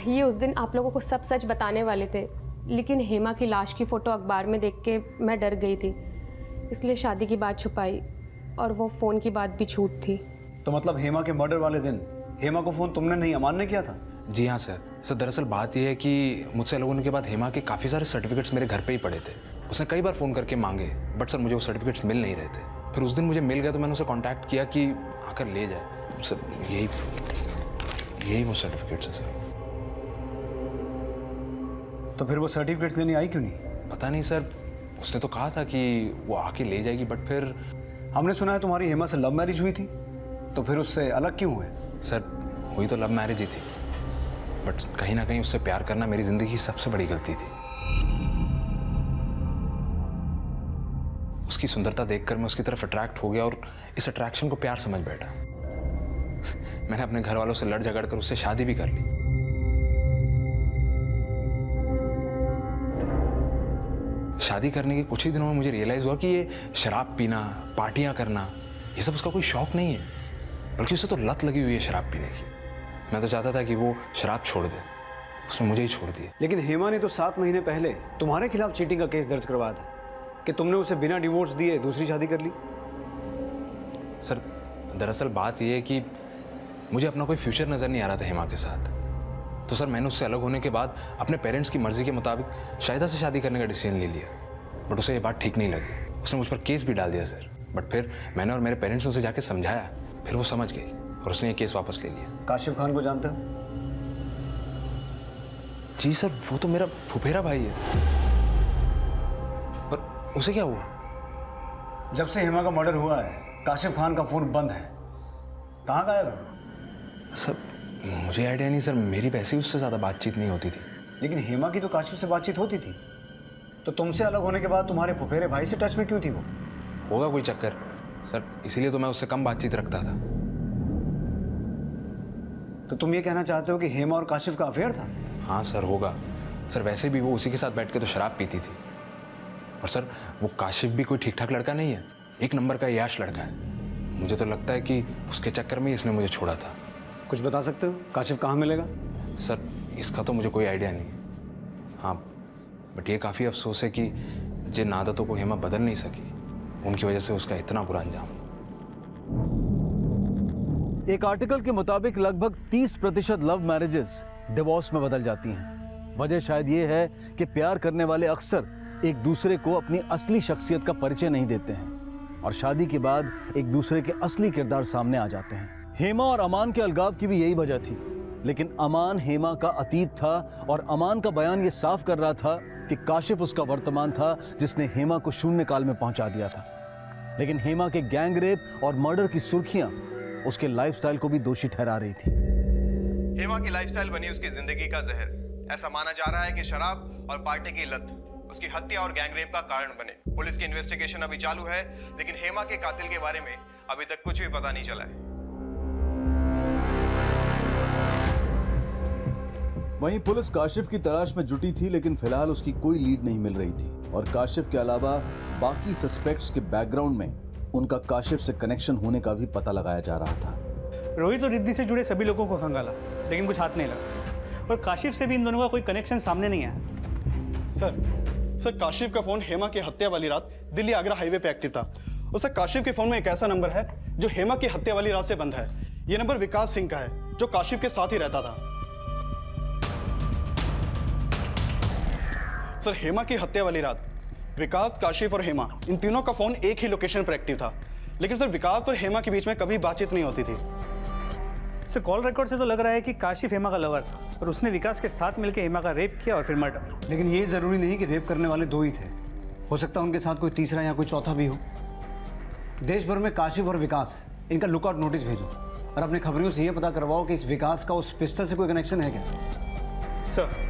ये उस दिन आप लोगों को सब सच बताने वाले थे, लेकिन हेमा की लाश की फ़ोटो अखबार में देख के मैं डर गई थी, इसलिए शादी की बात छुपाई और वो फ़ोन की बात भी झूठ थी। तो मतलब हेमा के मर्डर वाले दिन हेमा को फ़ोन तुमने नहीं अमान ने किया था? जी हाँ सर। सर दरअसल बात यह है कि मुझसे अलग होने के बाद हेमा के काफ़ी सारे सर्टिफिकेट्स मेरे घर पे ही पड़े थे। उसने कई बार फ़ोन करके मांगे, बट सर मुझे वो सर्टिफिकेट्स मिल नहीं रहे थे। फिर उस दिन मुझे मिल गया तो मैंने उसे कांटेक्ट किया कि आकर ले जाए। सर यही वो सर्टिफिकेट्स हैं सर। तो फिर वो सर्टिफिकेट्स लेने आई क्यों नहीं? पता नहीं सर, उसने तो कहा था कि वो आके ले जाएगी, बट फिर हमने सुना है तुम्हारी हेमा से लव मैरिज हुई थी, तो फिर उससे अलग क्यों हुए? सर हुई तो लव मैरिज ही थी, बट कहीं ना कहीं उससे प्यार करना मेरी ज़िंदगी की सबसे बड़ी गलती थी। उसकी सुंदरता देखकर मैं उसकी तरफ अट्रैक्ट हो गया और इस अट्रैक्शन को प्यार समझ बैठा। मैंने अपने घर वालों से लड़ झगड़ कर उससे शादी भी कर ली। शादी करने के कुछ ही दिनों में मुझे रियलाइज हुआ कि ये शराब पीना, पार्टियां करना, ये सब उसका कोई शौक नहीं है, बल्कि उसे तो लत लगी हुई है शराब पीने की। मैं तो चाहता था कि वो शराब छोड़ दे, उसने मुझे ही छोड़ दिया। लेकिन हेमा ने तो 7 महीने पहले तुम्हारे खिलाफ चीटिंग का केस दर्ज करवाया था कि तुमने उसे बिना डिवोर्स दिए दूसरी शादी कर ली। सर दरअसल बात यह है कि मुझे अपना कोई फ्यूचर नज़र नहीं आ रहा था हेमा के साथ। तो सर मैंने उससे अलग होने के बाद अपने पेरेंट्स की मर्ज़ी के मुताबिक शाहिदा से शादी करने का डिसीजन ले लिया, बट उसे ये बात ठीक नहीं लगी। उसने मुझ पर केस भी डाल दिया सर, बट फिर मैंने और मेरे पेरेंट्स ने उसे जाके समझाया, फिर वो समझ गई और उसने ये केस वापस ले लिया। काशिफ खान को जानते हो? जी सर, वो तो मेरा फुफेरा भाई है, पर उसे क्या हुआ? जब से हेमा का मर्डर हुआ है काशिफ खान का फोन बंद है। कहाँ गायब है? सर मुझे आइडिया नहीं सर, मेरी वैसे ही उससे ज़्यादा बातचीत नहीं होती थी। लेकिन हेमा की तो काशिफ से बातचीत होती थी, तो तुमसे अलग होने के बाद तुम्हारे फुफेरे भाई से टच में क्यों थी वो? होगा कोई चक्कर सर, इसीलिए तो मैं उससे कम बातचीत रखता था। तो तुम ये कहना चाहते हो कि हेमा और काशिफ का अफेयर था? हाँ सर होगा सर, वैसे भी वो उसी के साथ बैठ के तो शराब पीती थी। और सर वो काशिफ भी कोई ठीक ठाक लड़का नहीं है, 1 नंबर का याश लड़का है। मुझे तो लगता है कि उसके चक्कर में ही इसने मुझे छोड़ा था। कुछ बता सकते हो काशिफ कहाँ मिलेगा? सर इसका तो मुझे कोई आइडिया नहीं है। हाँ बट ये काफ़ी अफसोस है कि जिन आदतों को हेमा बदल नहीं सकी, उनकी वजह से उसका इतना बुरा अंजाम। एक आर्टिकल के मुताबिक लगभग 30% लव मैरिजेस डिवोर्स में बदल जाती हैं। वजह शायद ये है कि प्यार करने वाले अक्सर एक दूसरे को अपनी असली शख्सियत का परिचय नहीं देते हैं और शादी के बाद एक दूसरे के असली किरदार सामने आ जाते हैं। हेमा और अमान के अलगाव की भी यही वजह थी। लेकिन अमान हेमा का अतीत था और अमान का बयान ये साफ कर रहा था कि काशिफ उसका वर्तमान था जिसने हेमा को शून्य काल में पहुंचा दिया था। लेकिन हेमा के गैंग रेप और मर्डर की सुर्खियां उसके लाइफस्टाइल को भी दोषी ठहरा रही थी। हेमा की लाइफस्टाइल बनी उसकी जिंदगी का जहर। ऐसा माना जा रहा है कि शराब और पार्टी की लत उसकी हत्या और गैंग रेप का कारण बने। पुलिस की इन्वेस्टिगेशन अभी चालू है, लेकिन हेमा के कातिल के बारे में अभी तक कुछ भी पता नहीं चला है। वहीं पुलिस काशिफ की तलाश में जुटी थी, लेकिन फिलहाल उसकी कोई लीड नहीं मिल रही थी और काशिफ के अलावा बाकी सस्पेक्ट्स के बैकग्राउंड में उनका काशिफ से कनेक्शन होने का भी पता लगाया जा रहा था। रोहित और रिद्धि से जुड़े सभी लोगों को खंगाला, लेकिन कुछ हाथ नहीं लगा और काशिफ से भी इन दोनों का कोई कनेक्शन सामने नहीं आया। सर काशिफ का फोन हेमा की हत्या वाली रात दिल्ली आगरा हाईवे पे एक्टिव था। और सर काशिफ के फोन में एक ऐसा नंबर है जो हेमा की हत्या वाली रात से बंद है। ये नंबर विकास सिंह का है जो काशिफ के साथ ही रहता था। सर हेमा की हत्या वाली रात विकास, काशिफ और हेमा इन तीनों का फोन एक ही लोकेशन पर एक्टिव था, लेकिन सर विकास और हेमा के बीच में कभी बातचीत नहीं होती थी। सर कॉल रिकॉर्ड से तो लग रहा है कि काशिफ हेमा का लवर था और उसने विकास के साथ मिलकर हेमा का रेप किया और फिर मर्डर। लेकिन ये जरूरी नहीं कि रेप करने वाले दो ही थे, हो सकता है उनके साथ कोई तीसरा या कोई चौथा भी हो। देश भर में काशिफ और विकास इनका लुकआउट नोटिस भेजो और अपने खबरियों से ये पता करवाओ कि इस विकास का उस पिस्टल से कोई कनेक्शन है क्या। सर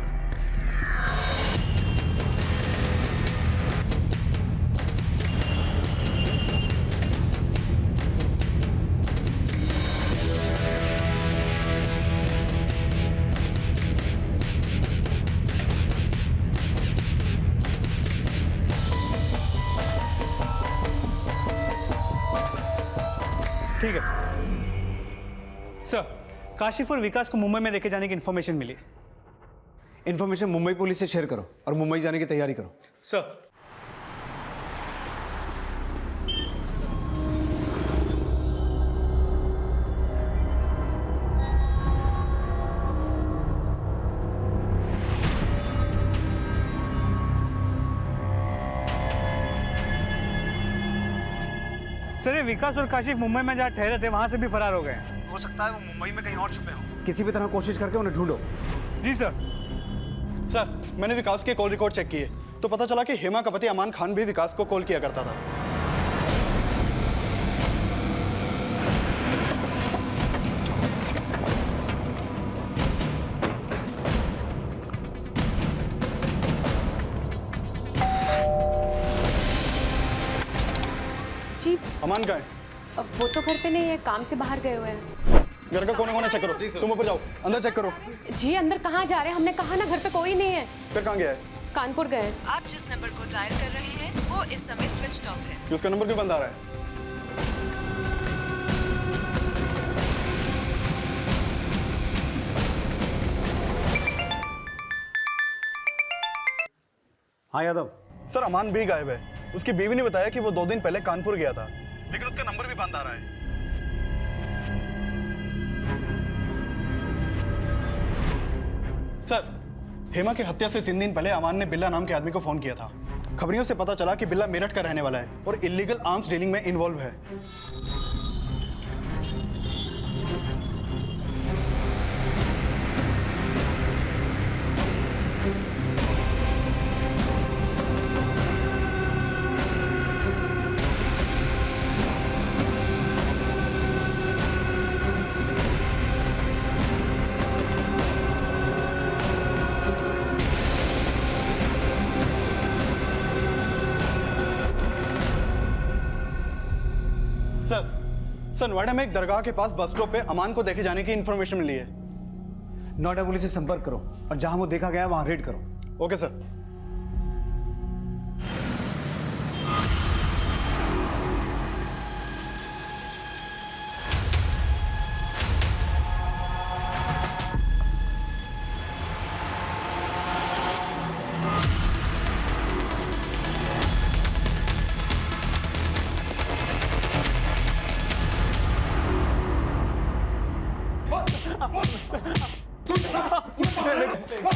ठीक है सर, काशिफ और विकास को मुंबई में लेके जाने की इन्फॉर्मेशन मिली। इन्फॉर्मेशन मुंबई पुलिस से शेयर करो और मुंबई जाने की तैयारी करो। सर सर ये विकास और काशिफ मुंबई में जहाँ ठहरे थे वहां से भी फरार हो गए। हो सकता है वो मुंबई में कहीं और छुपे हों। किसी भी तरह कोशिश करके उन्हें ढूंढो। जी सर। सर मैंने विकास के कॉल रिकॉर्ड चेक किए तो पता चला कि हेमा का पति अमान खान भी विकास को कॉल किया करता था। जी अमान कहाँ है? अब वो तो घर पे नहीं है, काम से बाहर गए हुए हैं। घर का कोने कोने चेक करो। तुम ऊपर जाओ, अंदर चेक करो। जी अंदर कहाँ जा रहे हैं? हमने कहा ना घर पे कोई नहीं है। फिर कहाँ गया है? कानपुर गए। आप जिस नंबर को डायल कर रहे हैं वो इस समय स्विच्ड ऑफ है। कि उसका नंबर क्यों बंद आ रहा है? हाँ यादव। सर अमान भी गायब है। उसकी बीवी ने बताया कि वो 2 दिन पहले कानपुर गया था, लेकिन उसका नंबर भी बंद आ रहा है। सर हेमा की हत्या से 3 दिन पहले अमान ने बिल्ला नाम के आदमी को फोन किया था। खबरियों से पता चला कि बिल्ला मेरठ का रहने वाला है और इलीगल आर्म्स डीलिंग में इन्वॉल्व है। सर नोएडा में एक दरगाह के पास बस स्टॉप पे अमान को देखे जाने की इंफॉर्मेशन मिली है। नोएडा पुलिस से संपर्क करो और जहां वो देखा गया वहां रेड करो। Okay sir.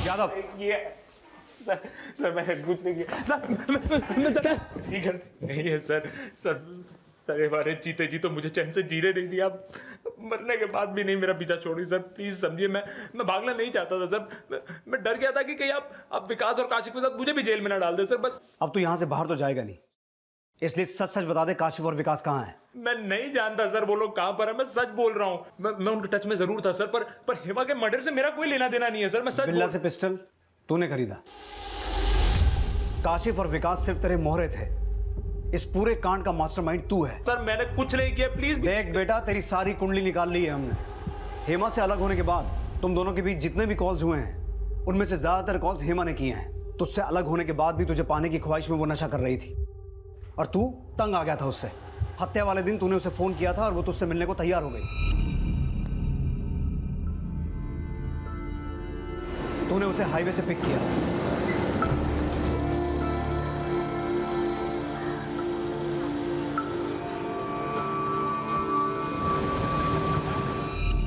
यादव ये सर मैंने कुछ नहीं किया सर। ठीक है नहीं है सर। सर सर हमारे जीते जी तो मुझे चैन से जीने नहीं दिया। मरने के बाद भी नहीं मेरा पीछा छोड़ी सर, प्लीज समझिए। मैं भागना नहीं चाहता था सर, मैं डर गया था कि कहीं आप विकास और काशिफ के साथ मुझे भी जेल में ना डाल दे सर। बस अब तू यहाँ से बाहर तो जाएगा नहीं, इसलिए सच सच बता दे काशिफ और विकास कहाँ हैं। मैं नहीं जानता सर वो लोग कहाँ पर है, मैं सच बोल रहा हूँ। मैं उनके टच में जरूर था सर, पर हेमा के मर्डर से मेरा कोई लेना देना नहीं है सर। मैं सच बिल्ला से पिस्टल तूने खरीदा, काशिफ और विकास सिर्फ तेरे मोहरे थे। इस पूरे कांड का मास्टरमाइंड तू है। सर मैंने कुछ नहीं किया, प्लीज। देख बेटा, तेरी सारी कुंडली निकाल ली है हमने। हेमा से अलग होने के बाद तुम दोनों के बीच जितने भी कॉल्स हुए हैं उनमें से ज्यादातर कॉल्स हेमा ने किए हैं। तुझसे अलग होने के बाद भी तुझे पाने की ख्वाहिश में वो नशा कर रही थी और तू तंग आ गया था उससे। हत्या वाले दिन तूने उसे फोन किया था और वो तुझसे मिलने को तैयार हो गई। तूने उसे हाईवे से पिक किया।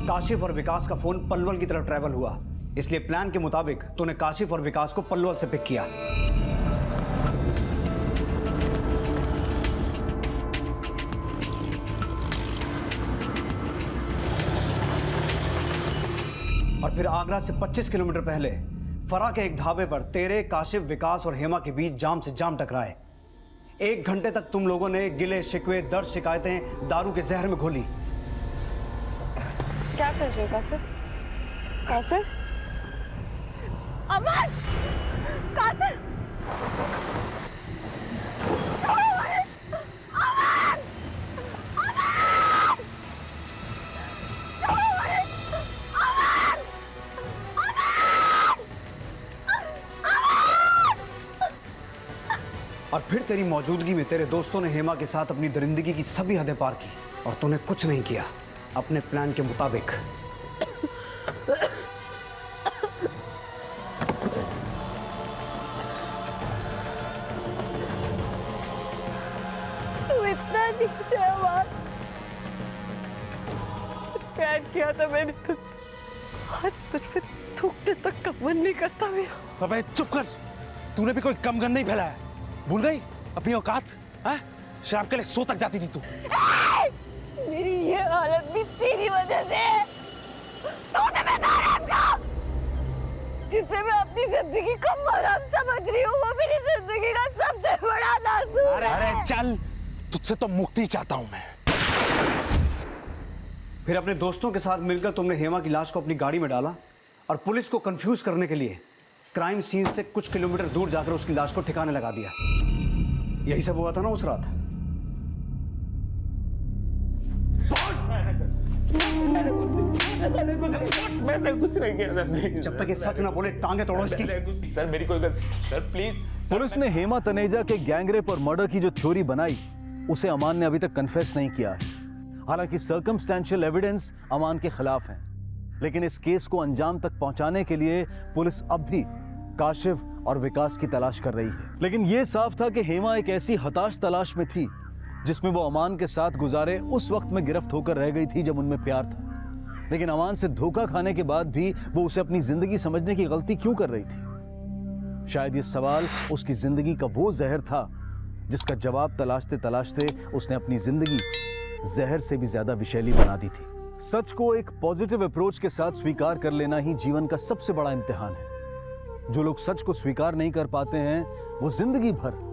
काशिफ और विकास का फोन पलवल की तरफ ट्रैवल हुआ, इसलिए प्लान के मुताबिक तूने काशिफ और विकास को पलवल से पिक किया। और फिर आगरा से 25 किलोमीटर पहले फरा के एक ढाबे पर तेरे, काशिफ, विकास और हेमा के बीच जाम से जाम टकराए। 1 घंटे तक तुम लोगों ने गिले शिकवे, दर्द, शिकायतें दारू के जहर में घोली। क्या कर रहे हो कासिफ? कासिफ? अमन! कासिफ! और फिर तेरी मौजूदगी में तेरे दोस्तों ने हेमा के साथ अपनी दरिंदगी की सभी हदें पार की और तूने कुछ नहीं किया अपने प्लान के मुताबिक। तू इतना नीचे आवाज प्यार किया था मैंने तुझसे, आज तुझ पे थूकने तक का मन नहीं करता मेरा। अबे चुप कर, तूने भी कोई कम गन नहीं फैलाया। भूल गई अपनी औकात? शराब के लिए सो तक जाती थी तू। मेरी ये हालत भी तेरी वजह से। तू जिम्मेदार है इसका, जिससे मैं अपनी जिंदगी को मरहम समझ रही हूँ, वो मेरी जिंदगी का सबसे बड़ा नासूर है। अरे चल, तुझसे तो मुक्ति चाहता हूँ मैं। फिर अपने दोस्तों के साथ मिलकर तुमने हेमा की लाश को अपनी गाड़ी में डाला और पुलिस को कंफ्यूज करने के लिए क्राइम सीन से कुछ किलोमीटर दूर जाकर उसकी लाश को ठिकाने लगा दिया। यही सब हुआ था ना उस रात? मैंने कुछ नहीं किया सर। जब तक ये सच ना बोले टांगे तोड़ो इसकी। सर मेरी कोई गलती सर, प्लीज। पुलिस ने हेमा तनेजा के गैंगरेप और मर्डर की जो थ्योरी बनाई उसे अमान ने अभी तक कन्फेस नहीं किया है। हालांकि सर्कमस्टेंशियल एविडेंस अमान के खिलाफ है, लेकिन इस केस को अंजाम तक पहुंचाने के लिए पुलिस अब भी काशिफ और विकास की तलाश कर रही है। लेकिन यह साफ था कि हेमा एक ऐसी हताश तलाश में थी जिसमें वो अमान के साथ गुजारे उस वक्त में गिरफ्त होकर रह गई थी जब उनमें प्यार था। लेकिन अमान से धोखा खाने के बाद भी वो उसे अपनी जिंदगी समझने की गलती क्यों कर रही थी? शायद ये सवाल उसकी जिंदगी का वो जहर था जिसका जवाब तलाशते तलाशते उसने अपनी जिंदगी जहर से भी ज्यादा विषैली बना दी थी। सच को एक पॉजिटिव अप्रोच के साथ स्वीकार कर लेना ही जीवन का सबसे बड़ा इम्तिहान है। जो लोग सच को स्वीकार नहीं कर पाते हैं वो जिंदगी भर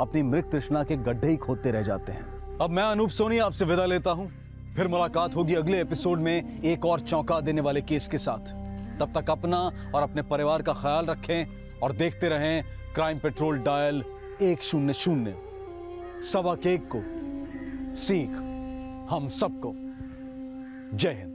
अपनी मृत तृष्णा के गड्ढे ही खोदते रह जाते हैं। अब मैं अनूप सोनी आपसे विदा लेता हूं। फिर मुलाकात होगी अगले एपिसोड में एक और चौंका देने वाले केस के साथ। तब तक अपना और अपने परिवार का ख्याल रखें और देखते रहें क्राइम पेट्रोल डायल 100। सबक एक को सीख हम सबको। जय हिंद।